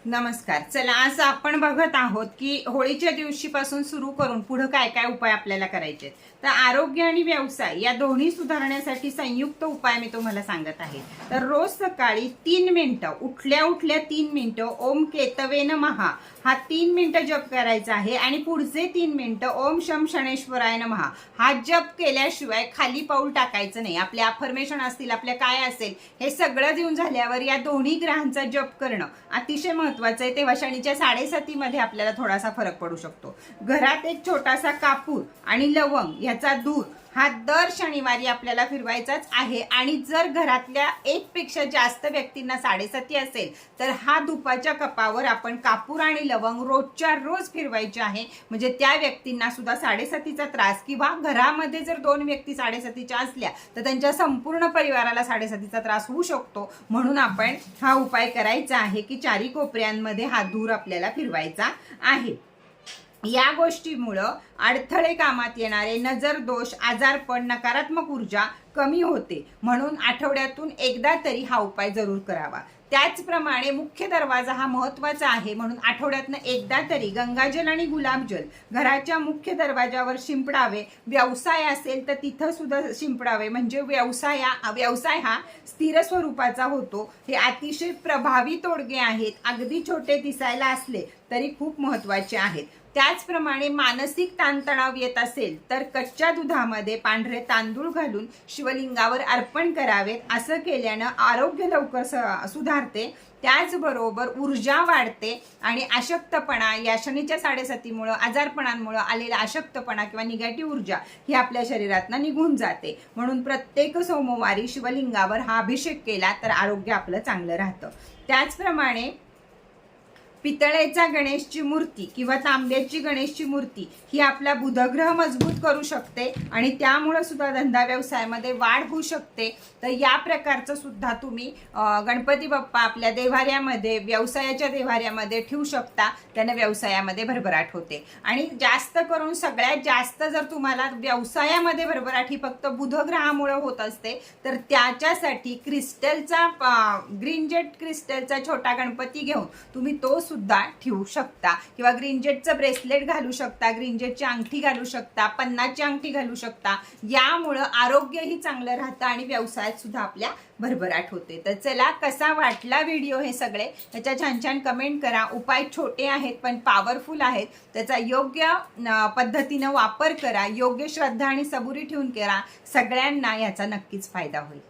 नमस्कार. चला, आज आपण बघत आहोत की होळीच्या दिवशीपासून सुरू करून पुढे काय काय उपाय आपल्याला करायचे आहेत. तर आरोग्य आणि व्यवसाय या दोन्ही सुधारण्यासाठी संयुक्त उपाय मी तुम्हाला सांगत आहे. तर रोज सकाळी 3 मिनिटं उठल्या 3 मिनिटं ओम केतवे नमः हा 3 मिनिटं जप करायचा आहे आणि पुढचे 3 मिनिटं ओम शम शनेश्वराय नमः हा जप केल्याशिवाय खाली पाऊल टाकायचं नाही. आपले अफर्मेशन असतील, आपल्या काय असेल, हे सगळं देऊन झाल्यावर या दोन्ही ग्रहांचा जप करणं अतिशय महत्वाचं आहे. तेव्हा शनीच्या 7:30 मध्ये आपल्याला थोडासा फरक पडू शकतो. घरात एक छोटासा कापूर आणि लवंग याचा धूर हा दर शनिवारी आपल्याला फिरवायचाच आहे. आणि जर घरातल्या एक पेक्षा जास्त व्यक्तींना 7:30 असेल तर हा धुपाच्या कपावर आपण कापूर आणि लवंग रोजच्या रोज फिरवायचे आहे. म्हणजे त्या व्यक्तींना सुद्धा 7:30चा त्रास, किंवा घरामध्ये जर 2 व्यक्ती 7:30च्या असल्या तर त्यांच्या संपूर्ण परिवाराला 7:30चा त्रास होऊ शकतो. म्हणून आपण हा उपाय करायचा आहे की चारी कोपऱ्यांमध्ये हा धूर आपल्याला फिरवायचा आहे. या गोष्टीमुळं अडथळे कामात येणारे नजर दोष, आजारपण, नकारात्मक ऊर्जा कमी होते. म्हणून आठवड्यातून एकदा तरी हा उपाय जरूर करावा. त्याचप्रमाणे मुख्य दरवाजा हा महत्वाचा आहे. म्हणून आठवड्यातनं एकदा तरी गंगाजल आणि गुलाबजल घराच्या मुख्य दरवाजावर शिंपडावे. व्यवसाय असेल तर तिथं सुद्धा शिंपडावे. म्हणजे व्यवसाय हा स्थिर स्वरूपाचा होतो. हे अतिशय प्रभावी तोडगे आहेत. अगदी छोटे दिसायला असले तरी खूप महत्वाचे आहेत. त्याचप्रमाणे मानसिक ताणतणाव येत असेल तर कच्च्या दुधामध्ये पांढरे तांदूळ घालून शिवलिंगावर अर्पण करावेत. असं केल्यानं आरोग्य लवकर सुधारते. त्याचबरोबर ऊर्जा वाढते आणि अशक्तपणा, या शनीच्या 7:30मुळे आजारपणांमुळे आलेला अशक्तपणा किंवा निगेटिव्ह ऊर्जा ही आपल्या शरीरातनं निघून जाते. म्हणून प्रत्येक सोमवारी शिवलिंगावर हा अभिषेक केला तर आरोग्य आपलं चांगलं राहतं. त्याचप्रमाणे पितळेचा गणेशची मूर्ती किंवा तांब्याची गणेशची मूर्ती ही आपला बुधग्रह मजबूत करू शकते आणि त्यामुळे सुद्धा धंदा व्यवसायामध्ये वाढ होऊ शकते. तर या प्रकारचं सुद्धा तुम्ही गणपती बाप्पा आपल्या देवाऱ्यामध्ये, व्यवसायाच्या देवाऱ्यामध्ये ठेवू शकता. त्याने व्यवसायामध्ये भरभराट होते. आणि जास्त करून सगळ्यात जास्त जर तुम्हाला व्यवसायामध्ये भरभराट ही फक्त बुधग्रहामुळे होत असते तर त्याच्यासाठी क्रिस्टलचा ग्रीन जेट क्रिस्टलचा छोटा गणपती घेऊन तुम्ही तो सुद्धा ठेवू शकता. किंवा ग्रीन जेटचं ब्रेसलेट घालू शकता, ग्रीन जेटची अंगठी घालू शकता, पन्नाची अंगठी घालू शकता. यामुळं आरोग्यही चांगलं राहतं आणि व्यवसायात सुद्धा आपल्या भरभराट होते. तर चला, कसा वाटला व्हिडिओ हे सगळे त्याच्या छान छान कमेंट करा. उपाय छोटे आहेत पण पॉवरफुल आहेत. त्याचा योग्य पद्धतीनं वापर करा. योग्य श्रद्धा आणि सबुरी ठेवून करा. सगळ्यांना याचा नक्कीच फायदा होईल.